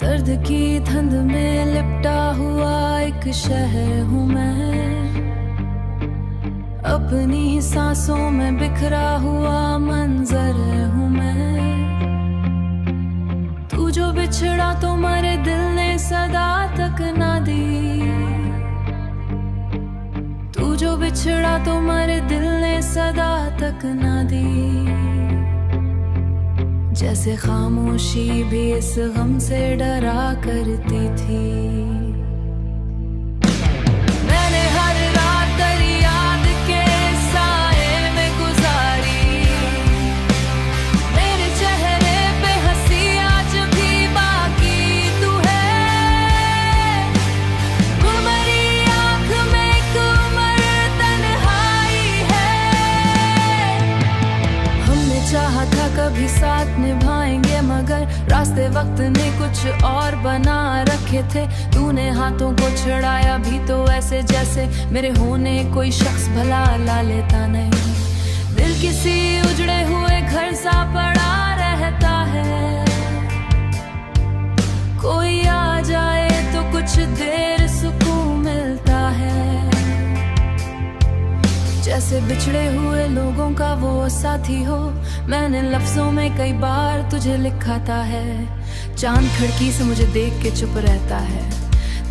दर्द की धुंध में लिपटा हुआ एक शहर हूँ मैं, अपनी ही सांसों में बिखरा हुआ मंजर हूँ मैं। तू जो बिछड़ा तो मेरे दिल ने सदा तक ना दी, तू जो बिछड़ा तो मेरे दिल ने सदा तक ना दी। जैसे खामोशी भी इस गम से डरा करती थी। मैंने हर रात तेरी याद के साए में गुजारी, मेरे चेहरे पे हंसी आज भी बाकी तू है। गुमरी आँख में एक उम्र तन्हाई है। हमने चाहा था कभी साथ निभाएंगे, मगर रास्ते वक्त ने कुछ और बना रखे थे। तूने हाथों को छुड़ाया भी तो ऐसे जैसे मेरे होने कोई शख्स भला ला लेता नहीं। दिल किसी उजड़े हुए घर सा पड़ा रहता है, कोई आ जाए तो कुछ देर सुकून मिलता है। जैसे बिछड़े हुए लोगों का वो साथी हो, मैंने लफ्जों में कई बार तुझे लिखा था है। चांद खिड़की से मुझे देख के चुप रहता है,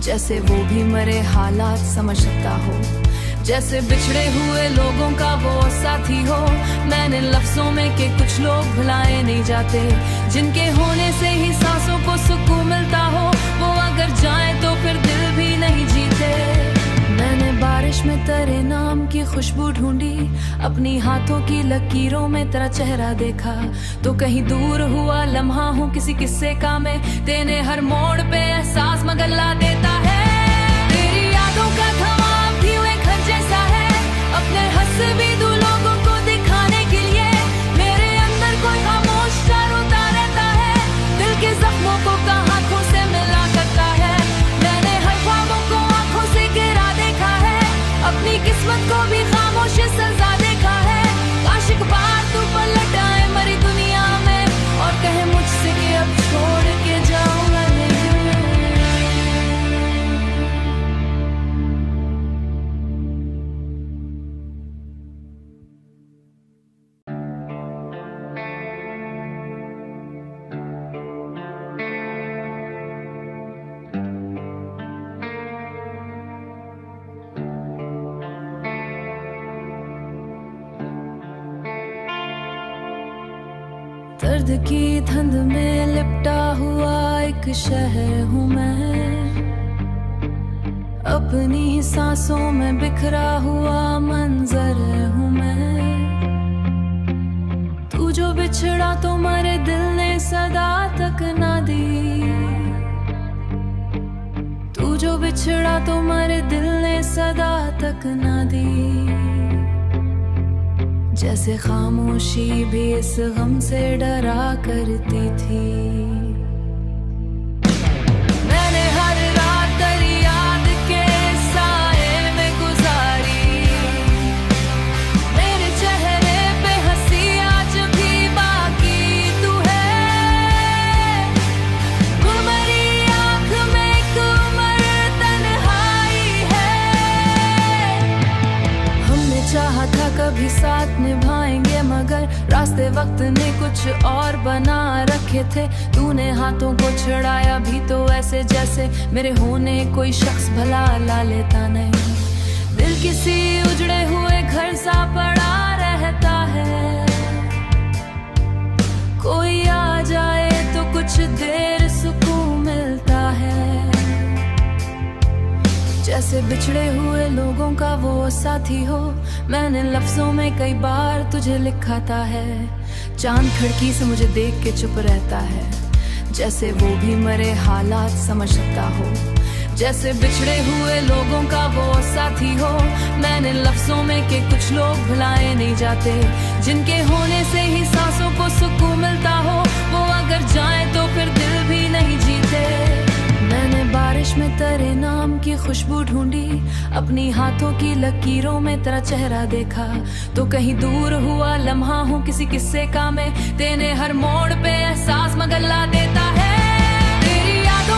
जैसे वो भी मेरे हालात समझ सकता हो। जैसे बिछड़े हुए लोगों का वो साथी हो, मैंने लफ्जों में के कुछ लोग भुलाए नहीं जाते, जिनके होने से ही सांसों को सुकून मिलता हो। वो अगर जाए तो फिर दिल भी नहीं जीते। मैंने बारिश में तेरे नाम की खुशबू ढूंढी, अपनी हाथों की लकीरों में तेरा चेहरा देखा। तो कहीं दूर हुआ लम्हा हूँ किसी किस्से का मैं, तेने हर मोड़ पे एहसास मगर ला देता है। तेरी यादों का धमाम भी हुए घर जैसा है, अपने हंसबीदू लोगों को दिखाने के लिए मेरे अंदर कोई खामोश सा रोता रहता है। दिल के जख्मों को कहाँ आँखों से मिला करता है। मैंने हर ख्वाबों को आँखों से गिरा देखा है, अपनी किस्मत को भी खामोश सजा देखा है। काश एक बार तू पलट आए मरी दुनिया में और कहे मुझसे कि अब छोड़ के जाऊंगा नहीं। दर्द की धुंध में लिपटा हुआ एक शहर हूँ मैं, अपनी ही सांसों में बिखरा हुआ मंजर हूँ मैं। तू जो बिछड़ा तो मेरे दिल ने सदा तक ना दी, तू जो बिछड़ा तो मेरे दिल ने सदा तक ना दी। जैसे खामोशी भी इस गम से डरा करती थी। मैंने हर रात तेरी याद के साए में गुजारी, मेरे चेहरे पे हंसी आज भी बाकी तू है। गुमरी आँख में एक उम्र तन्हाई है। हमने चाहा था कभी साथ निभाएंगे, मगर रास्ते वक्त ने कुछ और बना रखे थे। तूने हाथों को छुड़ाया भी तो ऐसे जैसे मेरे होने कोई शख्स भला ला लेता नहीं। दिल किसी उजड़े हुए घर सा पड़ा रहता है, कोई आ जाए तो कुछ देर सुकून मिलता है। जैसे बिछड़े हुए लोगों का वो साथी हो, मैंने लफ्जों में कई बार तुझे लिखा था है। चांद खिड़की से मुझे देख के चुप रहता है, जैसे वो भी मेरे हालात समझ सकता हो। जैसे बिछड़े हुए लोगों का वो साथी हो, मैंने लफ्जों में के कुछ लोग भुलाए नहीं जाते, जिनके होने से ही सांसों को सुकून मिलता हो। वो अगर जाए तो फिर दिल भी नहीं जीते। मैंने बारिश में तेरे नाम की खुशबू ढूंढी, अपनी हाथों की लकीरों में तेरा चेहरा देखा। तो कहीं दूर हुआ लम्हा हूँ किसी किस्से का मैं, तेने हर मोड़ पे एहसास मगर ला देता है। तेरी याद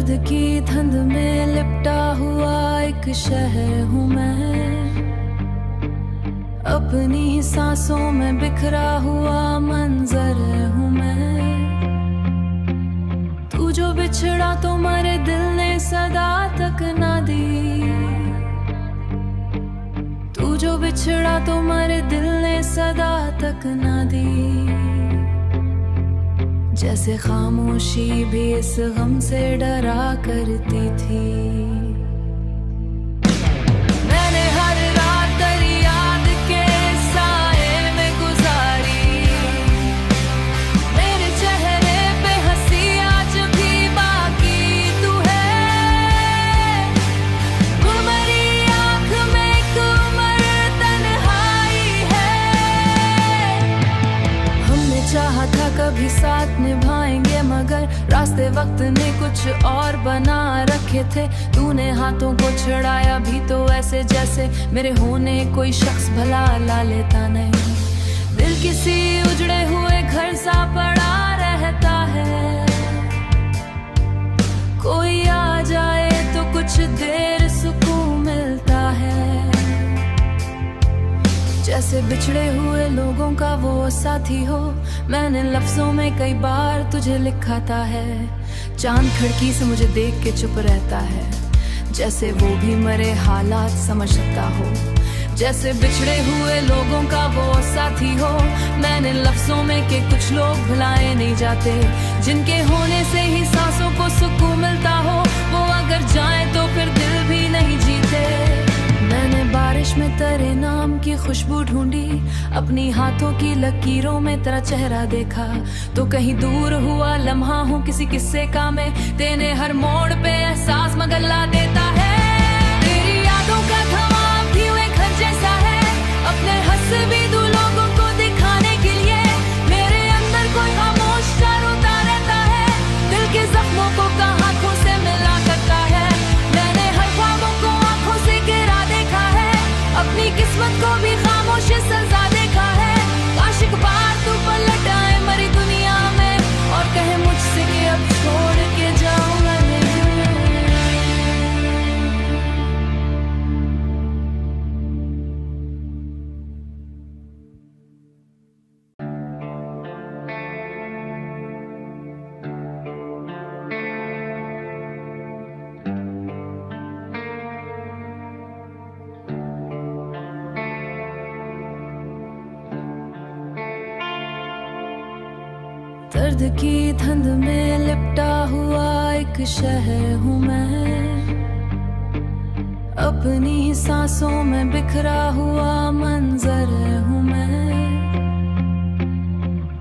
दर्द की धुंध में लिपटा हुआ एक शहर हूँ मैं, अपनी ही सांसों में बिखरा हुआ मंजर हूँ मैं। तू जो बिछड़ा तो मेरे दिल ने सदा तक ना दी, तू जो बिछड़ा तो मेरे दिल ने सदा तक ना दी। जैसे खामोशी भी इस गम से डरा करती थी। मैंने हर रात तेरी याद के साए में गुजारी, मेरे चेहरे पे हंसी आज भी बाकी तू है। गुलमरी आँख में एक उम्र तन्हाई है। हमने चाहा था कभी साथ निभाएंगे, मगर रास्ते वक्त ने कुछ और बना रखे थे। तूने हाथों को छड़ाया भी तो ऐसे जैसे मेरे होने कोई शख्स भला ला लेता नहीं। दिल किसी उजड़े हुए घर सा पड़ा रहता है, कोई आ जाए तो कुछ देर सुकून मिलता है। जैसे बिछड़े हुए लोगों का वो साथी हो, मैंने लफ्जों में कई बार तुझे लिखा था है। चांद खिड़की से मुझे देख के चुप रहता है, जैसे वो भी मरे हालात समझ सकता हो। जैसे बिछड़े हुए लोगों का वो साथी हो, मैंने लफ्जों में के कुछ लोग भुलाए नहीं जाते, जिनके होने से ही सांसों को सुकून मिलता हो। वो अगर जाए तो फिर दिल भी नहीं जीते। मैंने बारिश में तेरे नाम की खुशबू ढूंढी, अपनी हाथों की लकीरों में तेरा चेहरा देखा। तो कहीं दूर हुआ लम्हा हूँ किसी किस्से का मैं, तेने हर मोड़ पे एहसास मगल्ला देता है। तेरी यादों का धमाम भी हुए घर जैसा है, अपने हंसबी दो लोगों को दिखाने के लिए मेरे अंदर कोई खामोश सा रोता रहता है। दिल के जख्मों को कहाँ आँखों से मिला करता है। मैंने हर ख्वाबों को आँखों से गिरा देखा है, अपनी किस्मत को भी खामोश सजा देखा है। काश एक बार तू पलट आए मरी दुनिया में और कहे मुझसे कि अब छोड़ के जाऊंगा नहीं। दर्द की धुंध में लिपटा हुआ एक शहर हूँ मैं, अपनी ही सांसों में बिखरा हुआ मंजर हूँ मैं।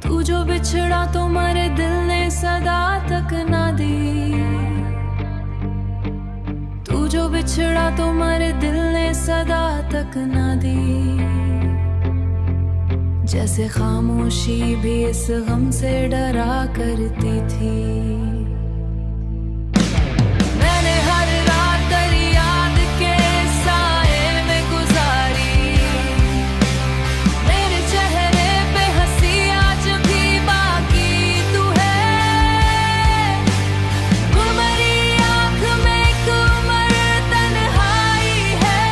तू जो बिछड़ा तो मेरे दिल ने सदा तक ना दी, तू जो बिछड़ा तो मेरे दिल ने सदा तक ना दी। जैसे खामोशी भी इस गम से डरा करती थी। मैंने हर रात तेरी याद के साए में गुजारी, मेरे चेहरे पे हंसी आज भी बाकी तू है। गुलमरी आँख में एक उम्र तन्हाई है।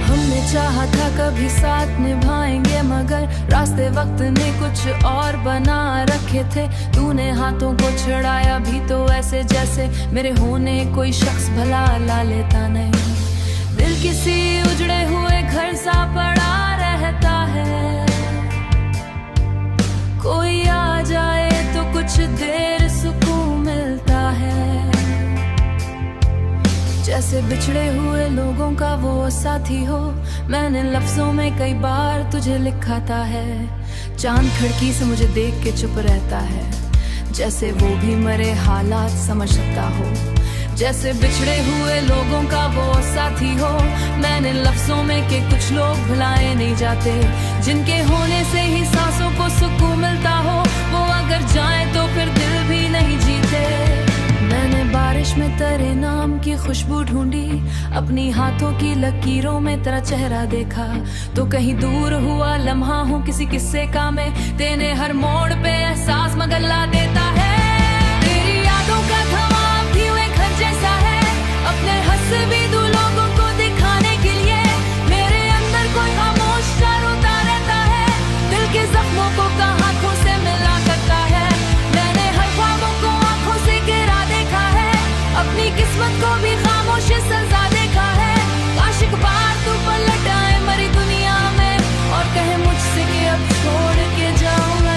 हमने चाहा था कभी साथ निभाएंगे, मगर रास्ते वक्त ने कुछ और बना रखे थे। तूने हाथों को छड़ाया भी तो ऐसे जैसे मेरे होने कोई शख्स भला ला लेता नहीं। दिल किसी उजड़े हुए घर सा पड़ा रहता है, कोई आ जाए तो कुछ देर सुकून मिलता है। जैसे बिछड़े हुए लोगों का वो साथी हो, मैंने लफ्जों में कई बार तुझे लिखा था है। चांद खिड़की से मुझे देख के चुप रहता है, जैसे वो भी मरे हालात समझ सकता हो। जैसे बिछड़े हुए लोगों का वो साथी हो, मैंने लफ्जों में के कुछ लोग भुलाए नहीं जाते, जिनके होने से ही सांसों को सुकून मिलता हो। वो अगर जाए तो फिर दिल भी नहीं जीते। मैंने बारिश में तेरे नाम की खुशबू ढूंढी, अपनी हाथों की लकीरों में तेरा चेहरा देखा। तो कहीं दूर हुआ लम्हा हूँ किसी किस्से का मैं, तेने हर मोड़ पे एहसास मगल्ला देता है। तेरी याद बातों का धमाम भी हुए घर जैसा है, अपने हंस-भी-दू लोगों को दिखाने के लिए मेरे अंदर कोई खामोश सा रोता रहता है, दिल के जख्मों को आंखों से मिला करता है। मैंने हर ख्वाबों को आंखों से गिरा देखा है, अपनी किस्मत को भी खामोश सजा देखा है। काश एक बार तू पलट आए मरी दुनिया में और कहे मुझसे कि अब छोड़ के जाऊं मैं।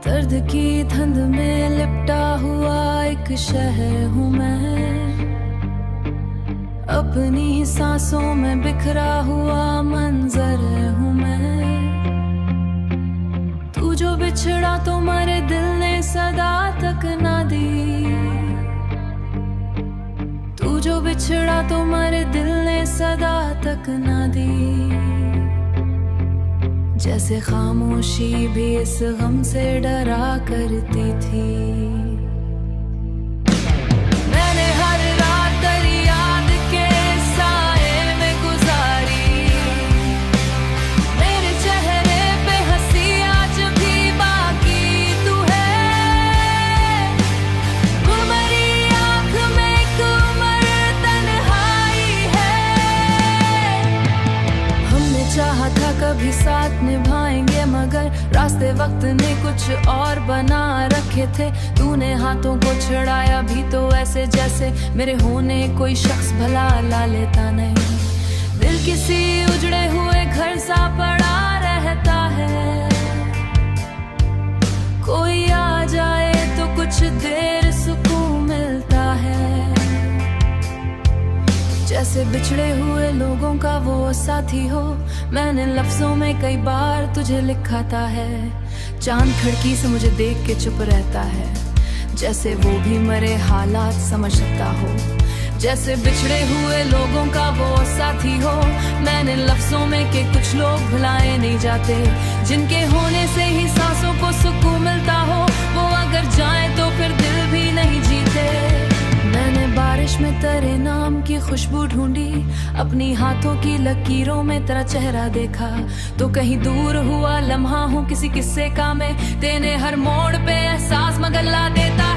दर्द की धुंध में लिपटा हुआ एक शहर हूँ मैं, अपनी ही सांसों में बिखरा हुआ मंजर हूँ मैं। तू जो बिछड़ा तो मेरे दिल ने सदा तक ना दी, तू जो बिछड़ा तो मेरे दिल ने सदा तक ना दी। जैसे खामोशी भी इस गम से डरा करती थी। मैंने हर रात तेरी याद के साए में गुजारी, मेरे चेहरे पे हंसी आज भी बाकी तू है। गुमरी आँख में एक उम्र तन्हाई है। हमने चाहा था कभी साथ निभाएंगे, मगर रास्ते वक्त ने कुछ और बना रखे थे। तूने हाथों को छुड़ाया भी तो ऐसे जैसे मेरे होने कोई शख्स भला ला लेता नहीं। दिल किसी उजड़े हुए घर सा पड़ा रहता है, कोई आ जाए तो कुछ देर सुकून मिलता है। जैसे बिछड़े हुए लोगों का वो साथी हो, मैंने लफ्जों में कई बार तुझे लिखा था है। चांद खिड़की से मुझे देख के चुप रहता है, जैसे वो भी मरे हालात समझता हो। जैसे बिछड़े हुए लोगों का वो साथी हो, मैंने लफ्जों में के कुछ लोग भुलाए नहीं जाते, जिनके होने से ही सांसों को सुकून मिलता हो। वो अगर जाए तो फिर दिल भी नहीं जीते। मैंने बारिश में तेरे नाम की खुशबू ढूंढी, अपनी हाथों की लकीरों में तेरा चेहरा देखा। तो कहीं दूर हुआ लम्हा हूँ किसी किस्से का मैं, तेने हर मोड़ पे एहसास मगला देता